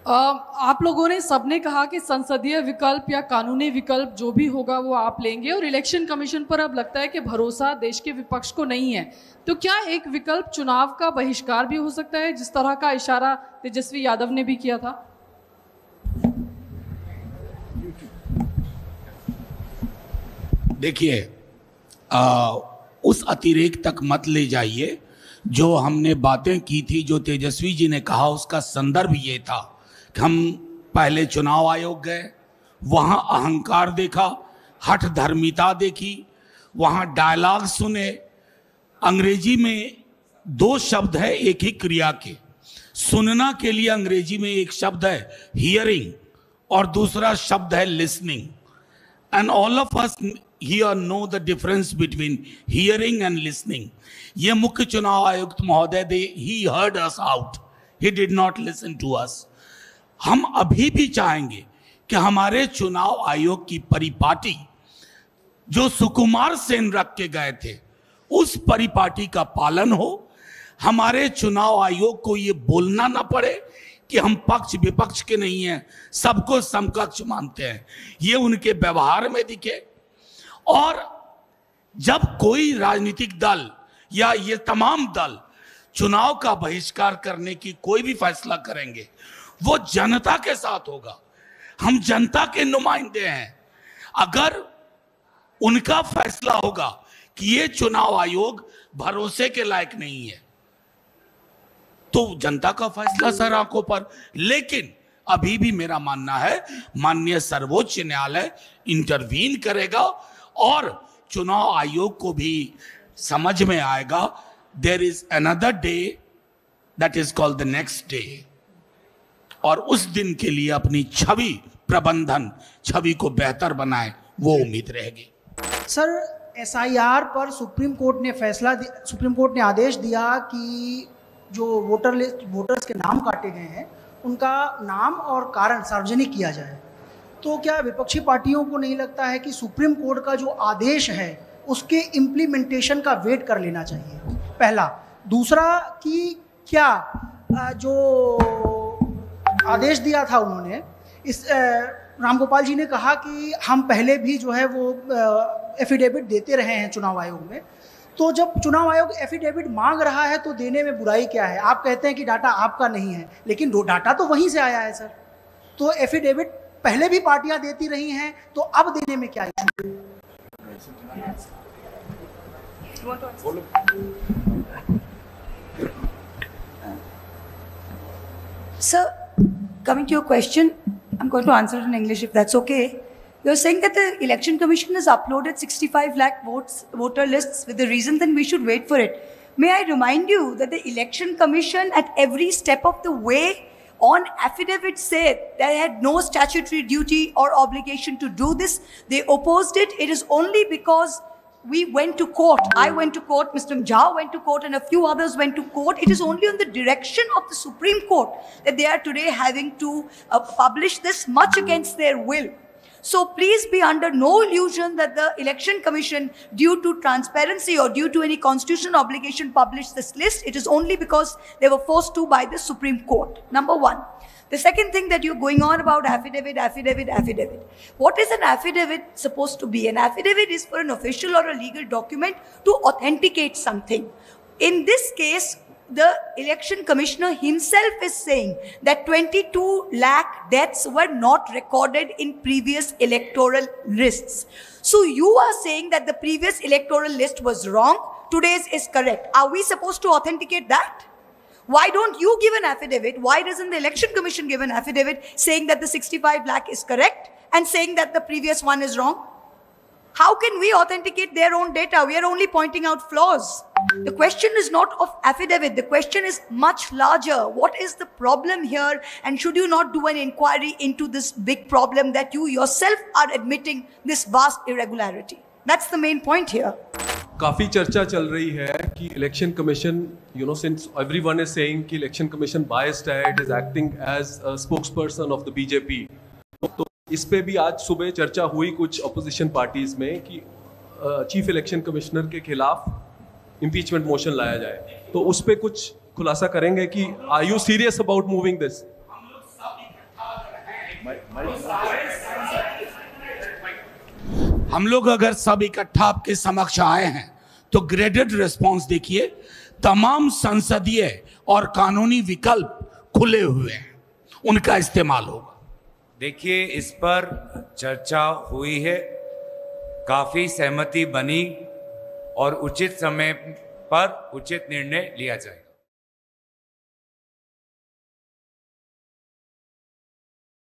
आप लोगों ने सबने कहा कि संसदीय विकल्प या कानूनी विकल्प जो भी होगा वो आप लेंगे, और इलेक्शन कमीशन पर अब लगता है कि भरोसा देश के विपक्ष को नहीं है। तो क्या एक विकल्प चुनाव का बहिष्कार भी हो सकता है, जिस तरह का इशारा तेजस्वी यादव ने भी किया था? देखिए, उस अतिरेक तक मत ले जाइए। जो हमने बातें की थी, जो तेजस्वी जी ने कहा, उसका संदर्भ ये था कि हम पहले चुनाव आयोग गए, वहाँ अहंकार देखा, हठ धर्मिता देखी, वहाँ डायलॉग सुने। अंग्रेजी में दो शब्द है एक ही क्रिया के। सुनना के लिए अंग्रेजी में एक शब्द है हियरिंग और दूसरा शब्द है listening. And all of us here know the difference between hearing and listening. ये मुख्य चुनाव आयुक्त महोदय, he heard us out, he did not listen to us. हम अभी भी चाहेंगे कि हमारे चुनाव आयोग की परिपाटी जो सुकुमार सेन रख के गए थे, उस परिपाटी का पालन हो। हमारे चुनाव आयोग को ये बोलना ना पड़े कि हम पक्ष विपक्ष के नहीं हैं, सबको समकक्ष मानते हैं। ये उनके व्यवहार में दिखे। और जब कोई राजनीतिक दल या ये तमाम दल चुनाव का बहिष्कार करने की कोई भी फैसला करेंगे, वो जनता के साथ होगा। हम जनता के नुमाइंदे हैं। अगर उनका फैसला होगा कि ये चुनाव आयोग भरोसे के लायक नहीं है, तो जनता का फैसला सर आंखों पर। लेकिन अभी भी मेरा मानना है माननीय सर्वोच्च न्यायालय इंटरवीन करेगा और चुनाव आयोग को भी समझ में आएगा there is another day that is called the next day, और उस दिन के लिए अपनी छवि प्रबंधन, छवि को बेहतर बनाए, वो उम्मीद रहेगी। सर, एसआईआर पर सुप्रीम कोर्ट ने आदेश दिया कि जो वोटर्स के नाम काटे गए हैं, उनका नाम और कारण सार्वजनिक किया जाए। तो क्या विपक्षी पार्टियों को नहीं लगता है कि सुप्रीम कोर्ट का जो आदेश है उसके इम्प्लीमेंटेशन का वेट कर लेना चाहिए? पहला। दूसरा कि क्या जो आदेश दिया था उन्होंने, इस रामगोपाल जी ने कहा कि हम पहले भी जो है वो एफिडेविट देते रहे हैं चुनाव आयोग में, तो जब चुनाव आयोग एफिडेविट मांग रहा है तो देने में बुराई क्या है? आप कहते हैं कि डाटा आपका नहीं है, लेकिन डाटा तो वहीं से आया है सर। तो एफिडेविट पहले भी पार्टियां देती रही हैं, तो अब देने में क्या issue? Sir, coming to your question, I'm going to answer it in English if that's okay. You're saying that the Election Commission has uploaded 65 lakh voter lists with the reason that we should wait for it. May I remind you that the Election Commission at every step of the way on affidavit said they had no statutory duty or obligation to do this. They opposed it. It is only because we went to court. I went to court, Mr. Jha went to court, and a few others went to court. It is only on the direction of the Supreme Court that they are today having to publish this, much against their will. So please be under no illusion that the Election Commission, due to transparency or due to any constitutional obligation, published this list. It is only because they were forced to by the Supreme Court. Number one. The second thing that you're going on about affidavit. What is an affidavit supposed to be? An affidavit is for an official or a legal document to authenticate something. In this case, the election commissioner himself is saying that 22 lakh deaths were not recorded in previous electoral lists. So you are saying that the previous electoral list was wrong, today's is correct. Are we supposed to authenticate that? Why don't you give an affidavit? Why doesn't the election commission give an affidavit saying that the 65 lakh is correct and saying that the previous one is wrong? How can we authenticate their own data? We are only pointing out flaws. The question is not of affidavit. The question is much larger. What is the problem here? And should you not do an inquiry into this big problem that you yourself are admitting this vast irregularity? That's the main point here. काफी चर्चा चल रही है कि election commission, since everyone is saying कि election commission biased है, it is acting as a spokesperson of the BJP. तो इस पे भी आज सुबह चर्चा हुई कुछ अपोजिशन पार्टीज में कि चीफ इलेक्शन कमिश्नर के खिलाफ इम्पीचमेंट मोशन लाया जाए, तो उस पे कुछ खुलासा करेंगे कि are you serious about moving this? हम लोग अगर सब इकट्ठा आपके समक्ष आए हैं तो ग्रेडेड रिस्पांस देखिए, तमाम संसदीय और कानूनी विकल्प खुले हुए हैं, उनका इस्तेमाल होगा। देखिए, इस पर चर्चा हुई है, काफी सहमति बनी और उचित समय पर उचित निर्णय लिया जाए।